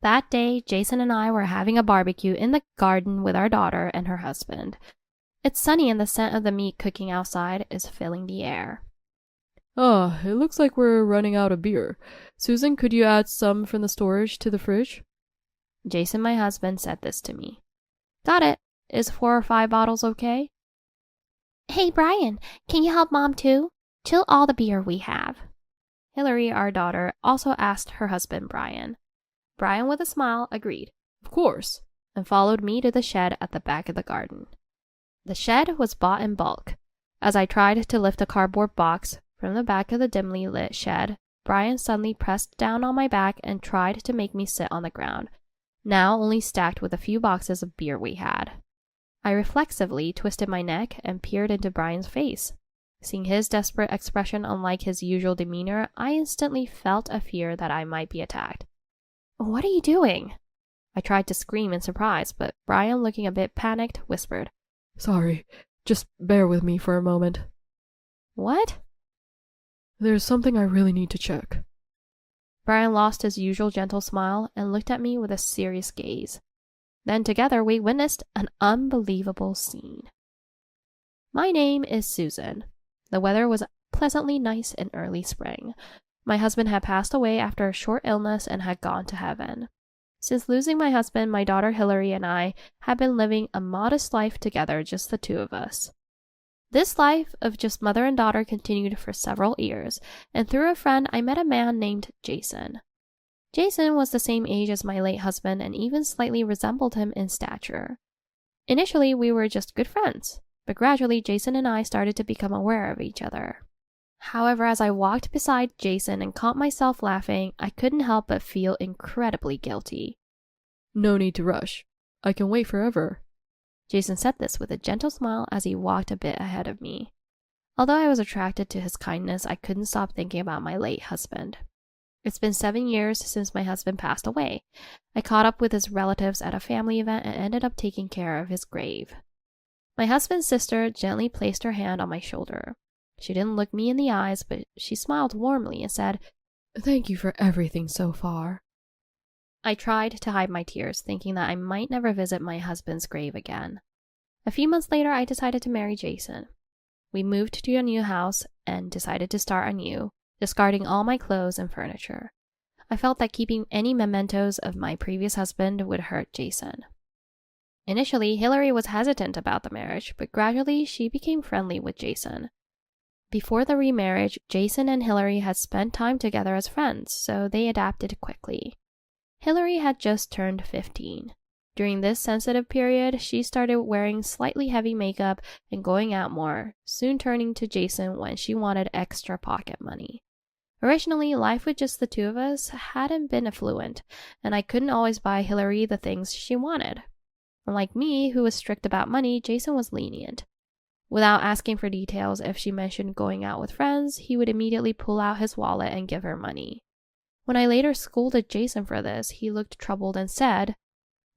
That day, Jason and I were having a barbecue in the garden with our daughter and her husband. It's sunny and the scent of the meat cooking outside is filling the air. Ah, it looks like we're running out of beer. Susan, could you add some from the storage to the fridge? Jason, my husband, said this to me. Got it. Is 4 or 5 bottles okay? Hey, Brian, can you help Mom too? Chill all the beer we have. Hillary, our daughter, also asked her husband, Brian. Brian, with a smile, agreed. Of course. And followed me to the shed at the back of the garden. The shed was bought in bulk. As I tried to lift a cardboard box from the back of the dimly lit shed, Brian suddenly pressed down on my back and tried to make me sit on the ground, now only stacked with a few boxes of beer we had. I reflexively twisted my neck and peered into Brian's face. Seeing his desperate expression unlike his usual demeanor, I instantly felt a fear that I might be attacked. What are you doing? I tried to scream in surprise, but Brian, looking a bit panicked, whispered, Sorry, just bear with me for a moment. What? There's something I really need to check. Brian lost his usual gentle smile and looked at me with a serious gaze. Then together we witnessed an unbelievable scene. My name is Susan. The weather was pleasantly nice in early spring. My husband had passed away after a short illness and had gone to heaven. Since losing my husband, my daughter Hillary and I had been living a modest life together, just the two of us. This life of just mother and daughter continued for several years, and through a friend I met a man named Jason. Jason was the same age as my late husband and even slightly resembled him in stature. Initially, we were just good friends, but gradually Jason and I started to become aware of each other. However, as I walked beside Jason and caught myself laughing, I couldn't help but feel incredibly guilty. No need to rush. I can wait forever. Jason said this with a gentle smile as he walked a bit ahead of me. Although I was attracted to his kindness, I couldn't stop thinking about my late husband. It's been 7 years since my husband passed away. I caught up with his relatives at a family event and ended up taking care of his grave. My husband's sister gently placed her hand on my shoulder. She didn't look me in the eyes, but she smiled warmly and said, Thank you for everything so far. I tried to hide my tears, thinking that I might never visit my husband's grave again. A few months later, I decided to marry Jason. We moved to a new house and decided to start anew, discarding all my clothes and furniture. I felt that keeping any mementos of my previous husband would hurt Jason. Initially, Hillary was hesitant about the marriage, but gradually she became friendly with Jason. Before the remarriage, Jason and Hillary had spent time together as friends, so they adapted quickly. Hillary had just turned 15. During this sensitive period, she started wearing slightly heavy makeup and going out more, soon turning to Jason when she wanted extra pocket money. Originally, life with just the two of us hadn't been affluent, and I couldn't always buy Hillary the things she wanted. Unlike me, who was strict about money, Jason was lenient. Without asking for details, if she mentioned going out with friends, he would immediately pull out his wallet and give her money. When I later scolded Jason for this, he looked troubled and said,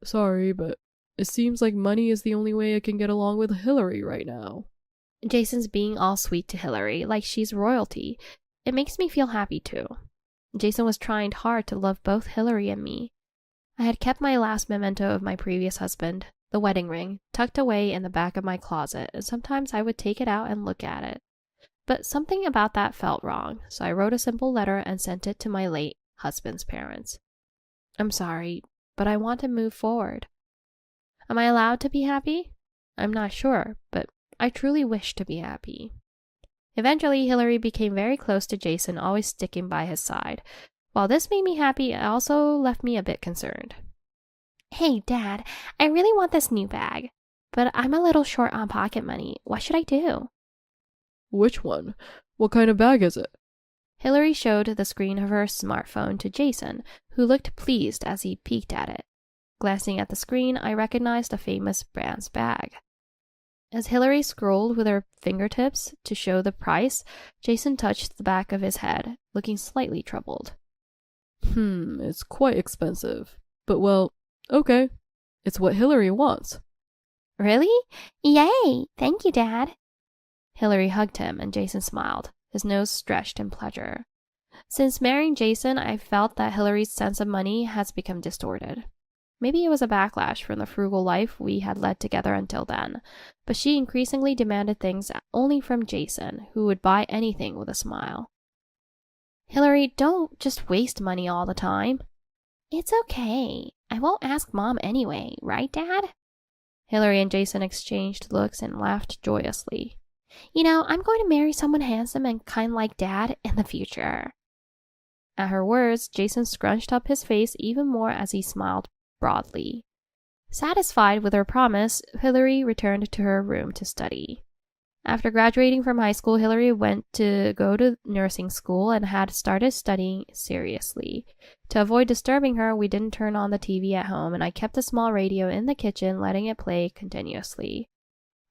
Sorry, but it seems like money is the only way I can get along with Hillary right now. Jason's being all sweet to Hillary, like she's royalty. It makes me feel happy too. Jason was trying hard to love both Hillary and me. I had kept my last memento of my previous husband, the wedding ring, tucked away in the back of my closet, and sometimes I would take it out and look at it. But something about that felt wrong, so I wrote a simple letter and sent it to my late husband's parents. I'm sorry, but I want to move forward. Am I allowed to be happy? I'm not sure, but I truly wish to be happy. Eventually, Hillary became very close to Jason, always sticking by his side. While this made me happy, it also left me a bit concerned. Hey, Dad, I really want this new bag, but I'm a little short on pocket money. What should I do? Which one? What kind of bag is it? Hillary showed the screen of her smartphone to Jason, who looked pleased as he peeked at it. Glancing at the screen, I recognized a famous brand's bag. As Hillary scrolled with her fingertips to show the price, Jason touched the back of his head, looking slightly troubled. It's quite expensive. But well, okay. It's what Hillary wants. Really? Yay! Thank you, Dad. Hillary hugged him and Jason smiled, his nose stretched in pleasure. Since marrying Jason, I felt that Hillary's sense of money has become distorted. Maybe it was a backlash from the frugal life we had led together until then, but she increasingly demanded things only from Jason, who would buy anything with a smile. Hillary, don't just waste money all the time. It's okay. I won't ask Mom anyway, right, Dad? Hillary and Jason exchanged looks and laughed joyously. You know, I'm going to marry someone handsome and kind like Dad in the future. At her words, Jason scrunched up his face even more as he smiled broadly. Satisfied with her promise, Hillary returned to her room to study. After graduating from high school, Hillary went to go to nursing school and had started studying seriously. To avoid disturbing her, we didn't turn on the TV at home, and I kept a small radio in the kitchen, letting it play continuously.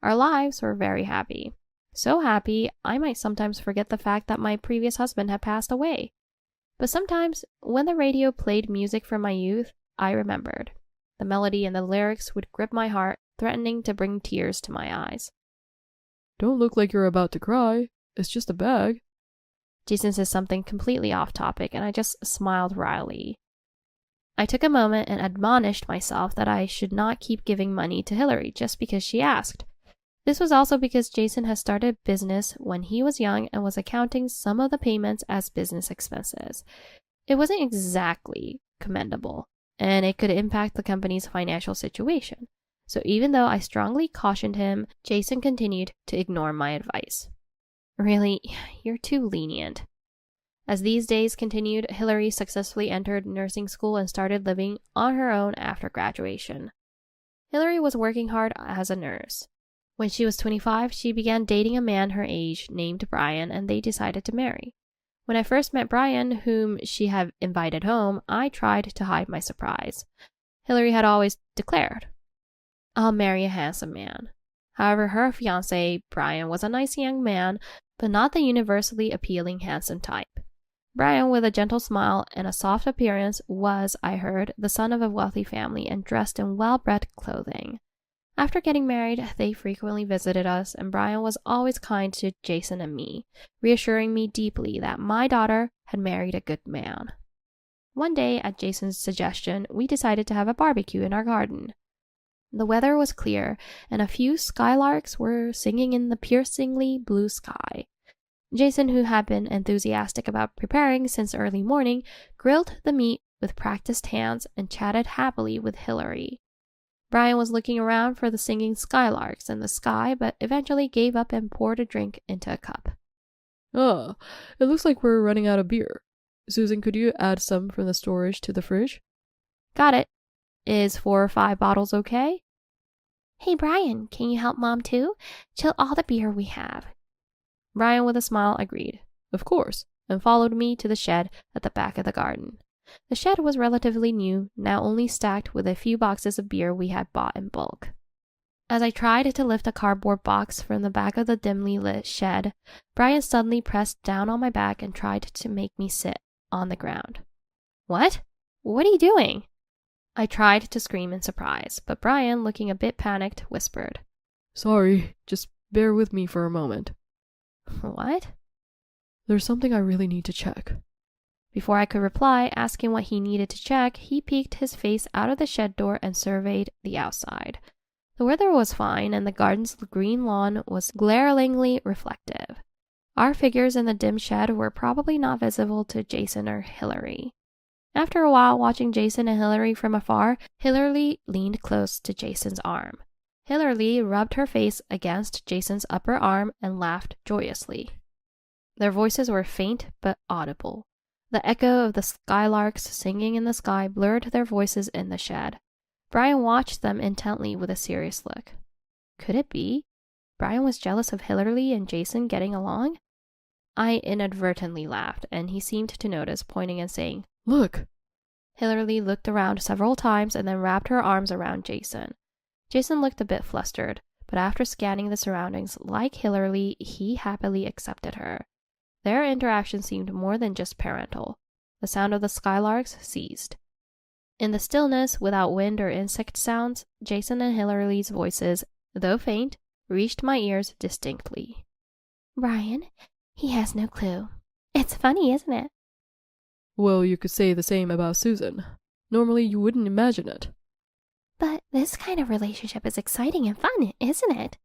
Our lives were very happy. So happy, I might sometimes forget the fact that my previous husband had passed away. But sometimes, when the radio played music from my youth, I remembered. The melody and the lyrics would grip my heart, threatening to bring tears to my eyes. Don't look like you're about to cry. It's just a bag. Jason says something completely off topic, and I just smiled wryly. I took a moment and admonished myself that I should not keep giving money to Hillary just because she asked. This was also because Jason had started business when he was young and was accounting some of the payments as business expenses. It wasn't exactly commendable, and it could impact the company's financial situation. So even though I strongly cautioned him, Jason continued to ignore my advice. Really, you're too lenient. As these days continued, Hillary successfully entered nursing school and started living on her own after graduation. Hillary was working hard as a nurse. When she was 25, she began dating a man her age named Brian, and they decided to marry. When I first met Brian, whom she had invited home, I tried to hide my surprise. Hillary had always declared, I'll marry a handsome man. However, her fiancé, Brian, was a nice young man, but not the universally appealing handsome type. Brian, with a gentle smile and a soft appearance, was, I heard, the son of a wealthy family and dressed in well-bred clothing. After getting married, they frequently visited us, and Brian was always kind to Jason and me, reassuring me deeply that my daughter had married a good man. One day, at Jason's suggestion, we decided to have a barbecue in our garden. The weather was clear, and a few skylarks were singing in the piercingly blue sky. Jason, who had been enthusiastic about preparing since early morning, grilled the meat with practiced hands and chatted happily with Hillary. Brian was looking around for the singing skylarks in the sky, but eventually gave up and poured a drink into a cup. It looks like we're running out of beer. Susan, could you add some from the storage to the fridge? Got it. Is 4 or 5 bottles okay? Hey, Brian, can you help Mom too? Chill all the beer we have. Brian, with a smile, agreed. Of course, and followed me to the shed at the back of the garden. The shed was relatively new, now only stacked with a few boxes of beer we had bought in bulk. As I tried to lift a cardboard box from the back of the dimly lit shed, Brian suddenly pressed down on my back and tried to make me sit on the ground. What? What are you doing? I tried to scream in surprise, but Brian, looking a bit panicked, whispered, Sorry, just bear with me for a moment. What? There's something I really need to check. Before I could reply, asking what he needed to check, he peeked his face out of the shed door and surveyed the outside. The weather was fine, and the garden's green lawn was glaringly reflective. Our figures in the dim shed were probably not visible to Jason or Hillary. After a while, watching Jason and Hillary from afar, Hillary leaned close to Jason's arm. Hillary rubbed her face against Jason's upper arm and laughed joyously. Their voices were faint but audible. The echo of the skylarks singing in the sky blurred their voices in the shed. Brian watched them intently with a serious look. Could it be? Brian was jealous of Hillary and Jason getting along? I inadvertently laughed, and he seemed to notice, pointing and saying, Look! Hillary looked around several times and then wrapped her arms around Jason. Jason looked a bit flustered, but after scanning the surroundings, like Hillary, he happily accepted her. Their interaction seemed more than just parental. The sound of the skylarks ceased. In the stillness, without wind or insect sounds, Jason and Hillary's voices, though faint, reached my ears distinctly. Brian, he has no clue. It's funny, isn't it? Well, you could say the same about Susan. Normally you wouldn't imagine it. But this kind of relationship is exciting and fun, isn't it?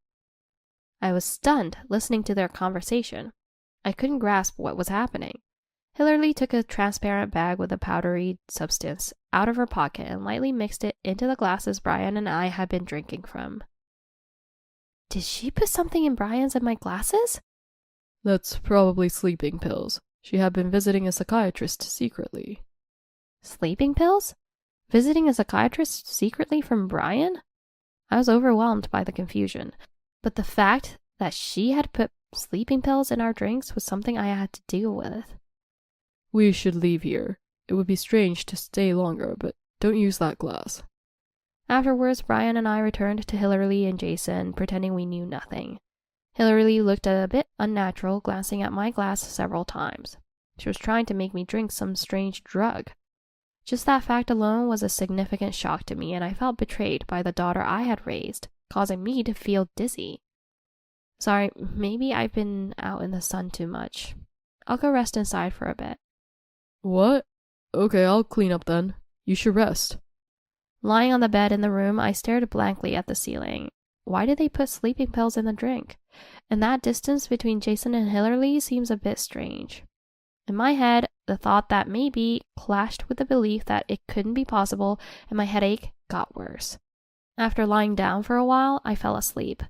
I was stunned listening to their conversation. I couldn't grasp what was happening. Hillary took a transparent bag with a powdery substance out of her pocket and lightly mixed it into the glasses Brian and I had been drinking from. Did she put something in Brian's and my glasses? That's probably sleeping pills. She had been visiting a psychiatrist secretly. Sleeping pills? Visiting a psychiatrist secretly from Brian? I was overwhelmed by the confusion, but the fact that she had put sleeping pills in our drinks was something I had to deal with. We should leave here. It would be strange to stay longer, but don't use that glass. Afterwards, Brian and I returned to Hillary and Jason, pretending we knew nothing. Hillary looked a bit unnatural, glancing at my glass several times. She was trying to make me drink some strange drug. Just that fact alone was a significant shock to me, and I felt betrayed by the daughter I had raised, causing me to feel dizzy. Sorry, maybe I've been out in the sun too much. I'll go rest inside for a bit. What? Okay, I'll clean up then. You should rest. Lying on the bed in the room, I stared blankly at the ceiling. Why did they put sleeping pills in the drink? And that distance between Jason and Hillary seems a bit strange. In my head, the thought that maybe clashed with the belief that it couldn't be possible, and my headache got worse. After lying down for a while, I fell asleep.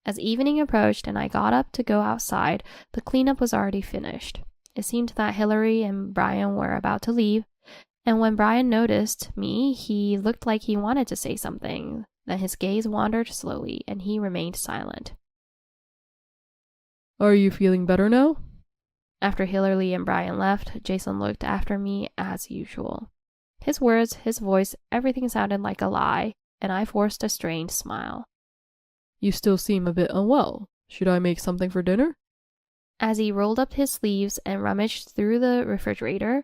As evening approached and I got up to go outside, the cleanup was already finished. It seemed that Hillary and Brian were about to leave, and when Brian noticed me, he looked like he wanted to say something. Then his gaze wandered slowly, and he remained silent. Are you feeling better now? After Hillary and Brian left, Jason looked after me as usual. His words, his voice, everything sounded like a lie, and I forced a strained smile. You still seem a bit unwell. Should I make something for dinner? As he rolled up his sleeves and rummaged through the refrigerator,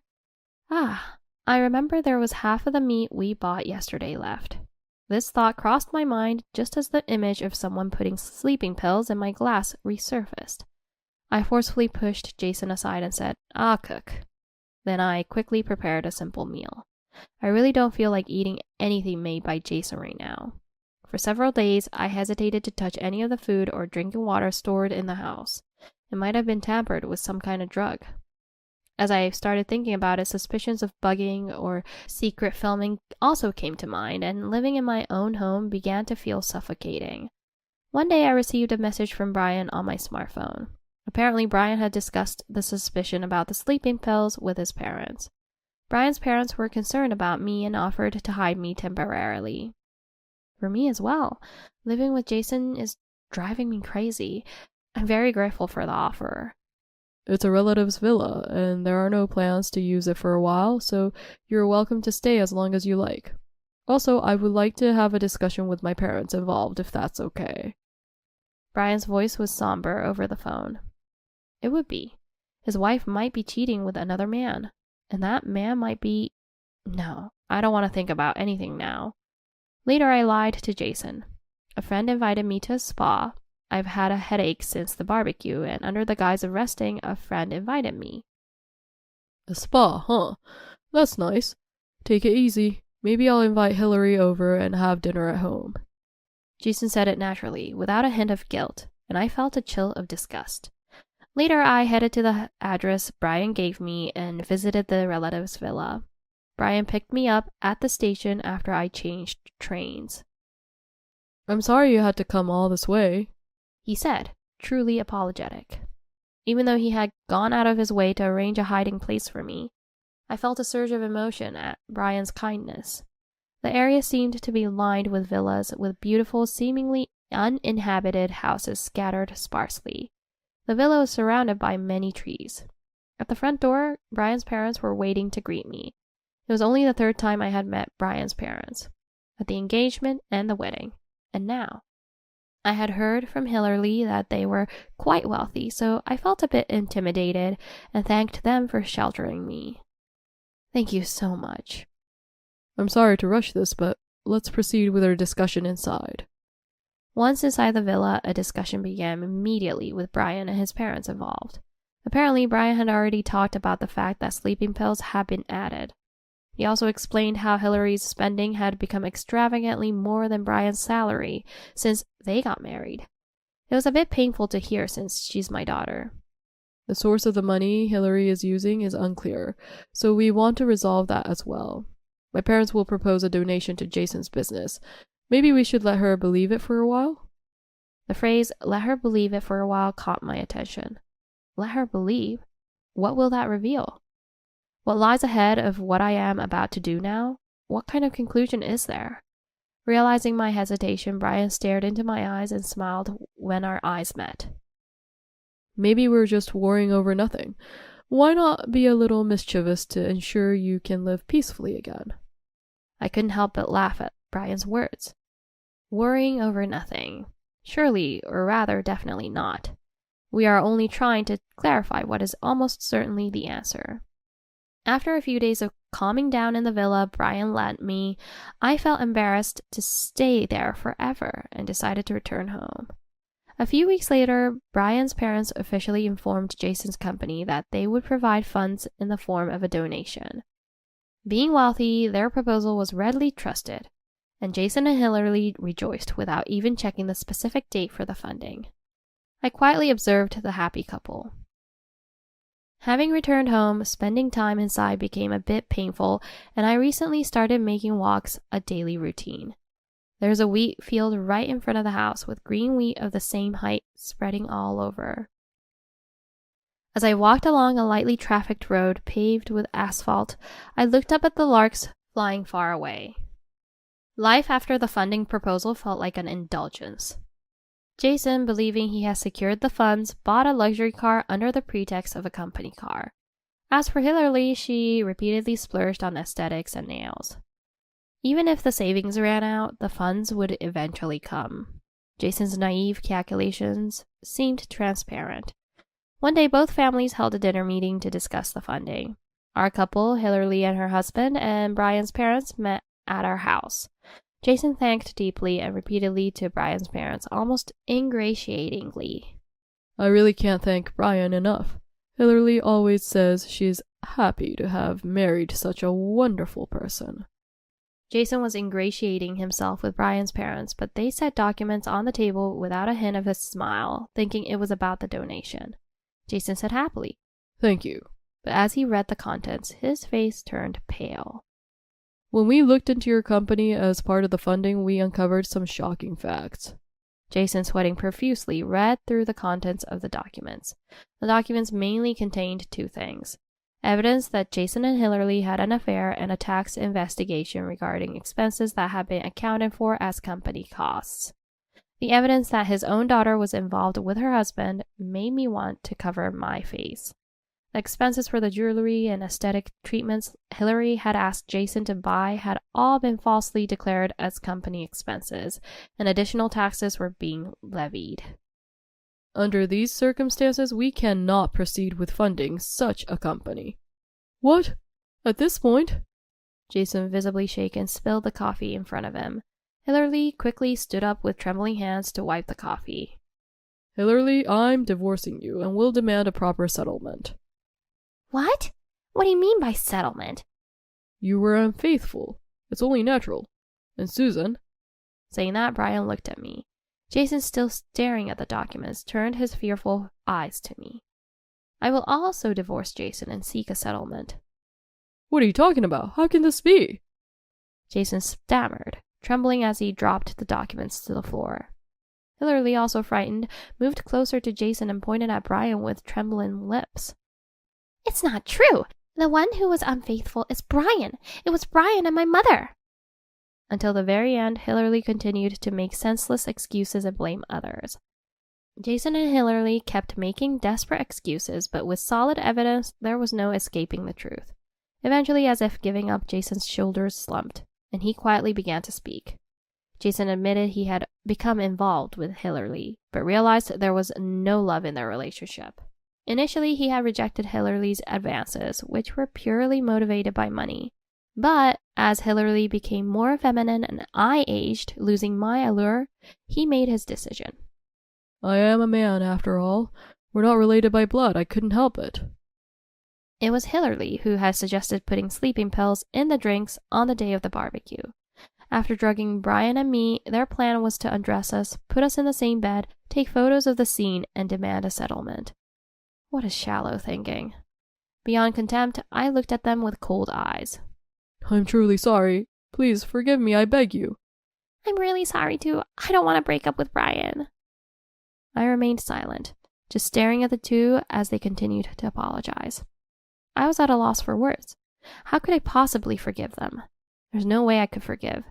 I remember there was half of the meat we bought yesterday left. This thought crossed my mind just as the image of someone putting sleeping pills in my glass resurfaced. I forcefully pushed Jason aside and said, "I'll cook." Then I quickly prepared a simple meal. I really don't feel like eating anything made by Jason right now. For several days, I hesitated to touch any of the food or drinking water stored in the house. It might have been tampered with some kind of drug. As I started thinking about it, suspicions of bugging or secret filming also came to mind, and living in my own home began to feel suffocating. One day I received a message from Brian on my smartphone. Apparently, Brian had discussed the suspicion about the sleeping pills with his parents. Brian's parents were concerned about me and offered to hide me temporarily. For me as well, living with Jason is driving me crazy. I'm very grateful for the offer. It's a relative's villa, and there are no plans to use it for a while, so you're welcome to stay as long as you like. Also, I would like to have a discussion with my parents involved, if that's okay. Brian's voice was somber over the phone. It would be. His wife might be cheating with another man, and that man might be... No, I don't want to think about anything now. Later, I lied to Jason. A friend invited me to a spa. I've had a headache since the barbecue, and under the guise of resting, a friend invited me. A spa, huh? That's nice. Take it easy. Maybe I'll invite Hillary over and have dinner at home. Jason said it naturally, without a hint of guilt, and I felt a chill of disgust. Later, I headed to the address Brian gave me and visited the relative's villa. Brian picked me up at the station after I changed trains. I'm sorry you had to come all this way, he said, truly apologetic. Even though he had gone out of his way to arrange a hiding place for me, I felt a surge of emotion at Brian's kindness. The area seemed to be lined with villas with beautiful, seemingly uninhabited houses scattered sparsely. The villa was surrounded by many trees. At the front door, Brian's parents were waiting to greet me. It was only the third time I had met Brian's parents, at the engagement and the wedding, and now. I had heard from Hillary that they were quite wealthy, so I felt a bit intimidated and thanked them for sheltering me. Thank you so much. I'm sorry to rush this, but let's proceed with our discussion inside. Once inside the villa, a discussion began immediately with Brian and his parents involved. Apparently, Brian had already talked about the fact that sleeping pills had been added. He also explained how Hillary's spending had become extravagantly more than Brian's salary since they got married. It was a bit painful to hear since she's my daughter. The source of the money Hillary is using is unclear, so we want to resolve that as well. My parents will propose a donation to Jason's business. Maybe we should let her believe it for a while? The phrase, "let her believe it for a while," caught my attention. Let her believe? What will that reveal? What lies ahead of what I am about to do now? What kind of conclusion is there? Realizing my hesitation, Brian stared into my eyes and smiled when our eyes met. Maybe we're just worrying over nothing. Why not be a little mischievous to ensure you can live peacefully again? I couldn't help but laugh at Brian's words. Worrying over nothing. Surely, or rather, definitely not. We are only trying to clarify what is almost certainly the answer. After a few days of calming down in the villa Brian lent me, I felt embarrassed to stay there forever and decided to return home. A few weeks later, Brian's parents officially informed Jason's company that they would provide funds in the form of a donation. Being wealthy, their proposal was readily trusted, and Jason and Hillary rejoiced without even checking the specific date for the funding. I quietly observed the happy couple. Having returned home, spending time inside became a bit painful, and I recently started making walks a daily routine. There's a wheat field right in front of the house with green wheat of the same height spreading all over. As I walked along a lightly trafficked road paved with asphalt, I looked up at the larks flying far away. Life after the funding proposal felt like an indulgence. Jason, believing he has secured the funds, bought a luxury car under the pretext of a company car. As for Hillary, she repeatedly splurged on aesthetics and nails. Even if the savings ran out, the funds would eventually come. Jason's naive calculations seemed transparent. One day, both families held a dinner meeting to discuss the funding. Our couple, Hillary and her husband, and Brian's parents met at our house. Jason thanked deeply and repeatedly to Brian's parents, almost ingratiatingly. I really can't thank Brian enough. Hillary always says she's happy to have married such a wonderful person. Jason was ingratiating himself with Brian's parents, but they set documents on the table without a hint of a smile, thinking it was about the donation. Jason said happily, "Thank you." But as he read the contents, his face turned pale. When we looked into your company as part of the funding, we uncovered some shocking facts. Jason, sweating profusely, read through the contents of the documents. The documents mainly contained two things: evidence that Jason and Hillary had an affair and a tax investigation regarding expenses that had been accounted for as company costs. The evidence that his own daughter was involved with her husband made me want to cover my face. The expenses for the jewelry and aesthetic treatments Hillary had asked Jason to buy had all been falsely declared as company expenses, and additional taxes were being levied. Under these circumstances, we cannot proceed with funding such a company. What? At this point? Jason, visibly shaken, spilled the coffee in front of him. Hillary quickly stood up with trembling hands to wipe the coffee. Hillary, I'm divorcing you and will demand a proper settlement. What? What do you mean by settlement? You were unfaithful. It's only natural. And Susan? Saying that, Brian looked at me. Jason, still staring at the documents, turned his fearful eyes to me. I will also divorce Jason and seek a settlement. What are you talking about? How can this be? Jason stammered, trembling as he dropped the documents to the floor. Hillary, also frightened, moved closer to Jason and pointed at Brian with trembling lips. It's not true. The one who was unfaithful is Brian. It was Brian and my mother. Until the very end, Hillary continued to make senseless excuses and blame others. Jason and Hillary kept making desperate excuses, but with solid evidence, there was no escaping the truth. Eventually, as if giving up, Jason's shoulders slumped, and he quietly began to speak. Jason admitted he had become involved with Hillary, but realized there was no love in their relationship. Initially, he had rejected Hillary's advances, which were purely motivated by money. But as Hillary became more feminine and I aged, losing my allure, he made his decision. I am a man, after all. We're not related by blood, I couldn't help it. It was Hillary who had suggested putting sleeping pills in the drinks on the day of the barbecue. After drugging Brian and me, their plan was to undress us, put us in the same bed, take photos of the scene, and demand a settlement. What a shallow thinking. Beyond contempt, I looked at them with cold eyes. I'm truly sorry. Please forgive me, I beg you. I'm really sorry too. I don't want to break up with Brian. I remained silent, just staring at the two as they continued to apologize. I was at a loss for words. How could I possibly forgive them? There's no way I could forgive.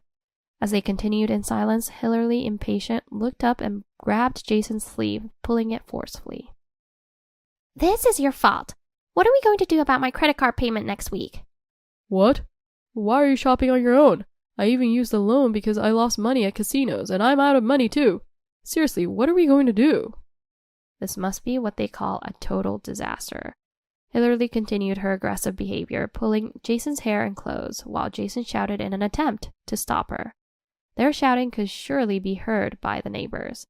As they continued in silence, Hillary, impatient, looked up and grabbed Jason's sleeve, pulling it forcefully. This is your fault. What are we going to do about my credit card payment next week? What? Why are you shopping on your own? I even used a loan because I lost money at casinos, and I'm out of money too. Seriously, what are we going to do? This must be what they call a total disaster. Hillary continued her aggressive behavior, pulling Jason's hair and clothes, while Jason shouted in an attempt to stop her. Their shouting could surely be heard by the neighbors.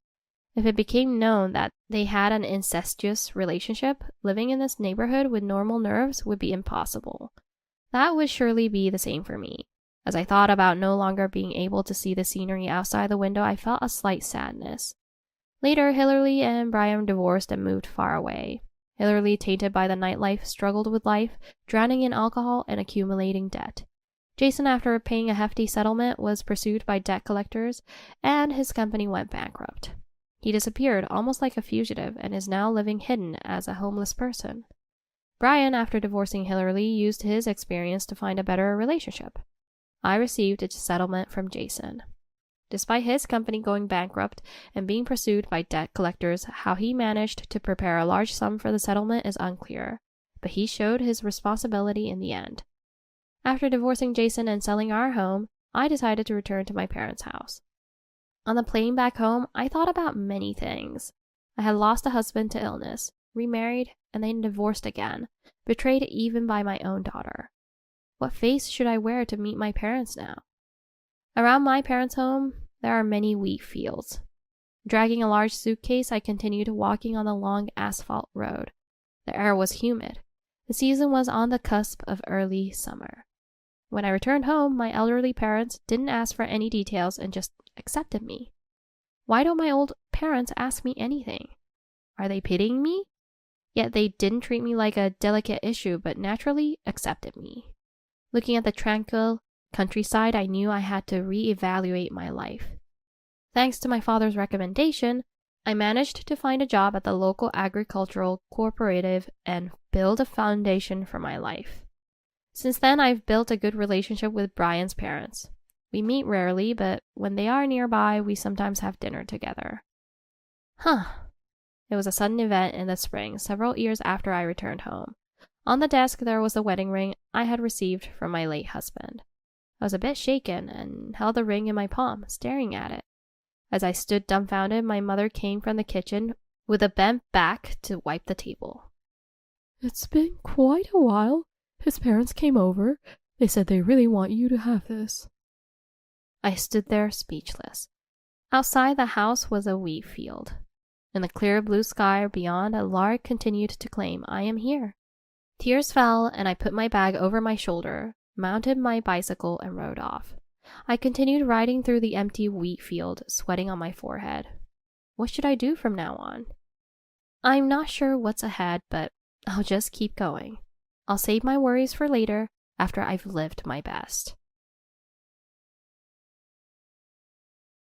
If it became known that they had an incestuous relationship, living in this neighborhood with normal nerves would be impossible. That would surely be the same for me. As I thought about no longer being able to see the scenery outside the window, I felt a slight sadness. Later, Hillary and Brian divorced and moved far away. Hillary, tainted by the nightlife, struggled with life, drowning in alcohol and accumulating debt. Jason, after paying a hefty settlement, was pursued by debt collectors, and his company went bankrupt. He disappeared almost like a fugitive and is now living hidden as a homeless person. Brian, after divorcing Hillary, used his experience to find a better relationship. I received a settlement from Jason. Despite his company going bankrupt and being pursued by debt collectors, how he managed to prepare a large sum for the settlement is unclear, but he showed his responsibility in the end. After divorcing Jason and selling our home, I decided to return to my parents' house. On the plane back home, I thought about many things. I had lost a husband to illness, remarried, and then divorced again, betrayed even by my own daughter. What face should I wear to meet my parents now? Around my parents' home, there are many wheat fields. Dragging a large suitcase, I continued walking on the long asphalt road. The air was humid. The season was on the cusp of early summer. When I returned home, my elderly parents didn't ask for any details and just accepted me. Why don't my old parents ask me anything? Are they pitying me? Yet they didn't treat me like a delicate issue, but naturally accepted me. Looking at the tranquil countryside, I knew I had to reevaluate my life. Thanks to my father's recommendation, I managed to find a job at the local agricultural cooperative and build a foundation for my life. Since then, I've built a good relationship with Brian's parents. We meet rarely, but when they are nearby, we sometimes have dinner together. It was a sudden event in the spring, several years after I returned home. On the desk, there was the wedding ring I had received from my late husband. I was a bit shaken and held the ring in my palm, staring at it. As I stood dumbfounded, my mother came from the kitchen with a bent back to wipe the table. It's been quite a while. His parents came over. They said they really want you to have this. I stood there speechless. Outside the house was a wheat field. In the clear blue sky beyond, a lark continued to claim, "I am here." Tears fell, and I put my bag over my shoulder, mounted my bicycle, and rode off. I continued riding through the empty wheat field, sweating on my forehead. What should I do from now on? I'm not sure what's ahead, but I'll just keep going. I'll save my worries for later, after I've lived my best.